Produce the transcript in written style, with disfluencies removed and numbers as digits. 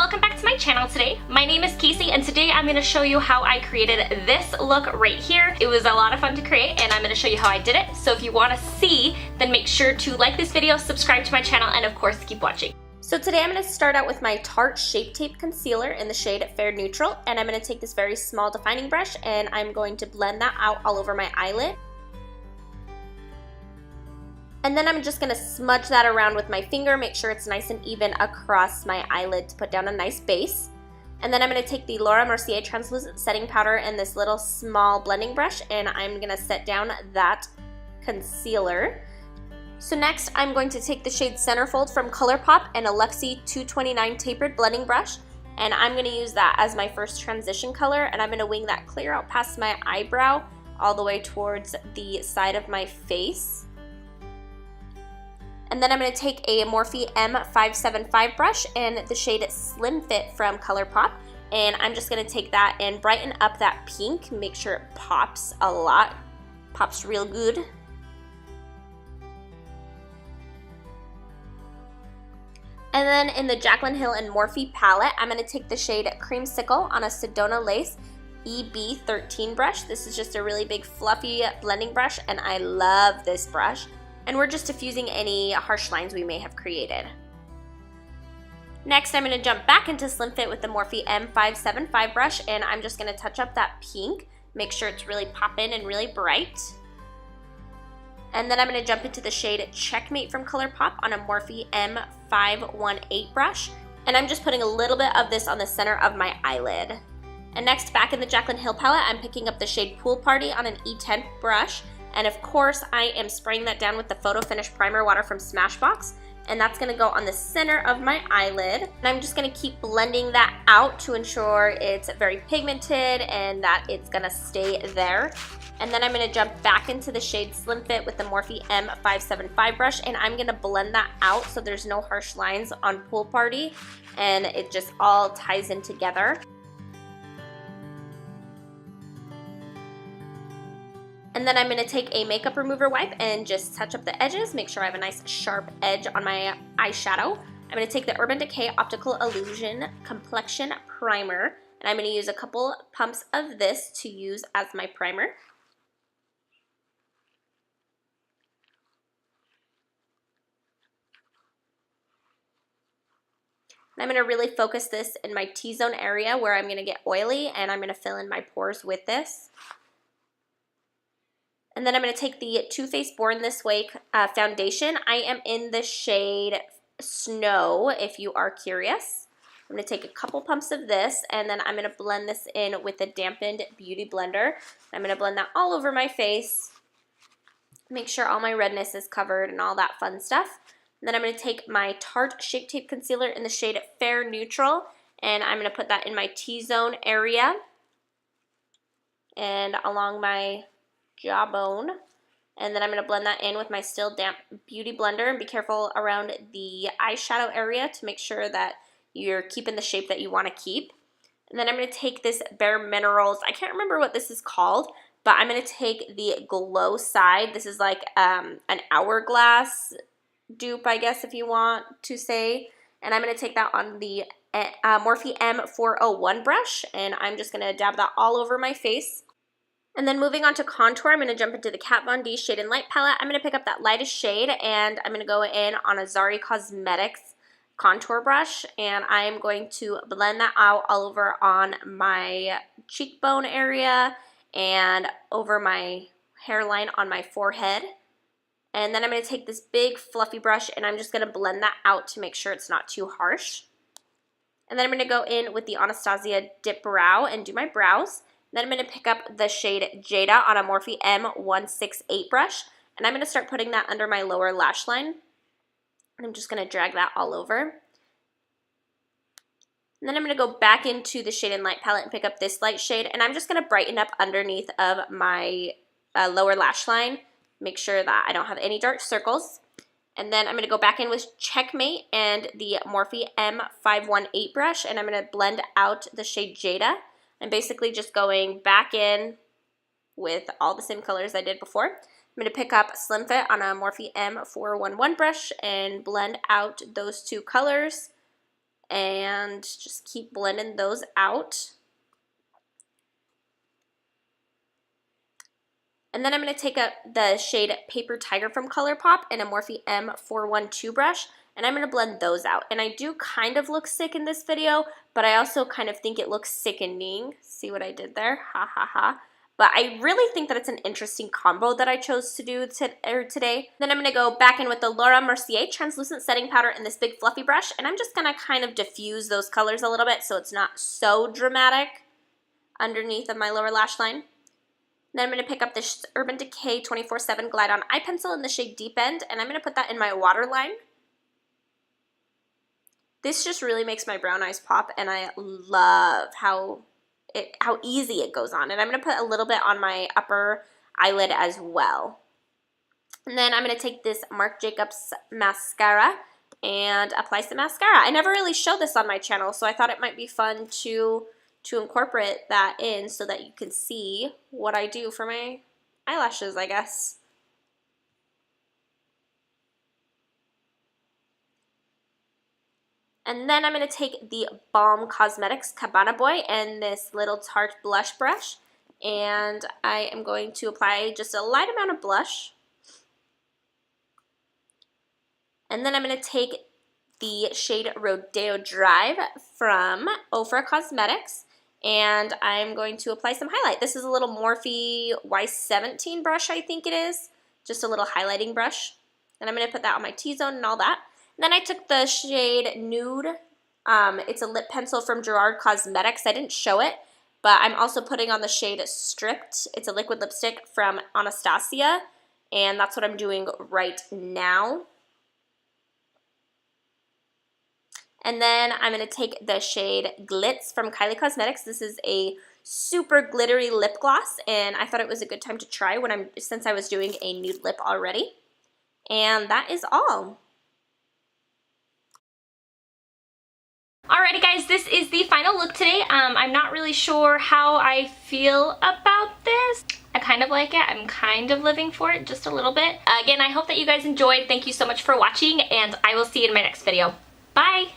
welcome back to my channel today. My name is Casey and today I'm going to show you how I created this look right here. It was a lot of fun to create and I'm going to show you how I did it. So if you want to see, then make sure to like this video, subscribe to my channel, and of course keep watching. So today I'm going to start out with my Tarte Shape Tape Concealer in the shade Fair Neutral, and I'm going to take this very small defining brush and I'm going to blend that out all over my eyelid. And then I'm just going to smudge that around with my finger, make sure it's nice and even across my eyelid to put down a nice base. And then I'm going to take the Laura Mercier Translucent Setting Powder and this little small blending brush, and I'm going to set down that concealer. So next I'm going to take the shade Centerfold from Colourpop and a Luxie 229 Tapered blending brush, and I'm going to use that as my first transition color, and I'm going to wing that clear out past my eyebrow all the way towards the side of my face. And then I'm going to take a Morphe M575 brush and the shade Slim Fit from Colourpop, and I'm just going to take that and brighten up that pink, make sure it pops a lot, pops real good. And then in the Jaclyn Hill and Morphe palette, I'm going to take the shade Creamscicle on a Sedona Lace EB 13 brush. This is just a really big fluffy blending brush and I love this brush. And we're just diffusing any harsh lines we may have created. Next, I'm going to jump back into Slim Fit with the Morphe M575 brush, and I'm just going to touch up that pink, make sure it's really poppin' and really bright. And then I'm going to jump into the shade Checkmate from Colourpop on a Morphe M518 brush, and I'm just putting a little bit of this on the center of my eyelid. And next, back in the Jaclyn Hill palette, I'm picking up the shade Pool Party on an E10 brush. And of course, I am spraying that down with the Photo Finish Primer Water from Smashbox. And that's going to go on the center of my eyelid. And I'm just going to keep blending that out to ensure it's very pigmented and that it's going to stay there. And then I'm going to jump back into the shade Slim Fit with the Morphe M575 brush. And I'm going to blend that out so there's no harsh lines on Pool Party. And it just all ties in together. And then I'm going to take a makeup remover wipe and just touch up the edges, make sure I have a nice sharp edge on my eyeshadow. I'm going to take the Urban Decay Optical Illusion Complexion Primer, and I'm going to use a couple pumps of this to use as my primer. And I'm going to really focus this in my T-zone area where I'm going to get oily, and I'm going to fill in my pores with this. And then I'm going to take the Too Faced Born This Way foundation. I am in the shade Snow, if you are curious. I'm going to take a couple pumps of this, and then I'm going to blend this in with a dampened beauty blender. I'm going to blend that all over my face, make sure all my redness is covered and all that fun stuff. And then I'm going to take my Tarte Shape Tape Concealer in the shade Fair Neutral, and I'm going to put that in my T-zone area and along my jawbone, and then I'm going to blend that in with my Still Damp Beauty Blender, and be careful around the eyeshadow area to make sure that you're keeping the shape that you want to keep. And then I'm going to take this Bare Minerals, I can't remember what this is called, but I'm going to take the Glow Side. This is like an hourglass dupe, I guess, if you want to say, and I'm going to take that on the Morphe M401 brush, and I'm just going to dab that all over my face. And then moving on to contour, I'm going to jump into the KatVonD Shade and Light palette. I'm going to pick up that lightest shade, and I'm going to go in on a Zari Cosmetics contour brush, and I'm going to blend that out all over on my cheekbone area and over my hairline on my forehead. And then I'm going to take this big fluffy brush, and I'm just going to blend that out to make sure it's not too harsh. And then I'm going to go in with the Anastasia Dip Brow and do my brows. Then I'm going to pick up the shade Jada on a Morphe M168 brush, and I'm going to start putting that under my lower lash line. And I'm just going to drag that all over. And then I'm going to go back into the Shade and Light palette and pick up this light shade, and I'm just going to brighten up underneath of my lower lash line, make sure that I don't have any dark circles. And then I'm going to go back in with Checkmate and the Morphe M518 brush, and I'm going to blend out the shade Jada. I'm basically just going back in with all the same colors I did before. I'm going to pick up Slim Fit on a Morphe M411 brush and blend out those two colors. and just keep blending those out. And then I'm going to take up the shade Paper Tiger from Colourpop and a Morphe M412 brush, and I'm going to blend those out. And I do kind of look sick in this video, but I also kind of think it looks sickening. See what I did there? Ha ha ha. But I really think that it's an interesting combo that I chose to do today. Then I'm going to go back in with the Laura Mercier Translucent Setting Powder in this big fluffy brush, and I'm just going to kind of diffuse those colors a little bit so it's not so dramatic underneath of my lower lash line. Then I'm going to pick up this Urban Decay 24/7 Glide On Eye Pencil in the shade Deep End, and I'm going to put that in my waterline. This just really makes my brown eyes pop, and I love how easy it goes on. And I'm going to put a little bit on my upper eyelid as well. And then I'm going to take this Marc Jacobs mascara and apply some mascara. I never really showed this on my channel, so I thought it might be fun to incorporate that in so that you can see what I do for my eyelashes, I guess. And then I'm going to take the Balm Cosmetics Cabana Boy and this little Tarte blush brush, and I am going to apply just a light amount of blush. And then I'm going to take the shade Rodeo Drive from Ofra Cosmetics, and I'm going to apply some highlight. This is a little Morphe Y17 brush, I think it is. Just a little highlighting brush. And I'm going to put that on my T-zone and all that. And then I took the shade Nude. It's a lip pencil from Gerard Cosmetics. I didn't show it, but I'm also putting on the shade Stripped. It's a liquid lipstick from Anastasia, and that's what I'm doing right now. And then I'm going to take the shade Glitz from Kylie Cosmetics. This is a super glittery lip gloss, and I thought it was a good time to try since I was doing a nude lip already. And that is all. Alrighty guys, this is the final look today. I'm not really sure how I feel about this. I kind of like it. I'm kind of living for it just a little bit. Again, I hope that you guys enjoyed. Thank you so much for watching, and I will see you in my next video. Bye!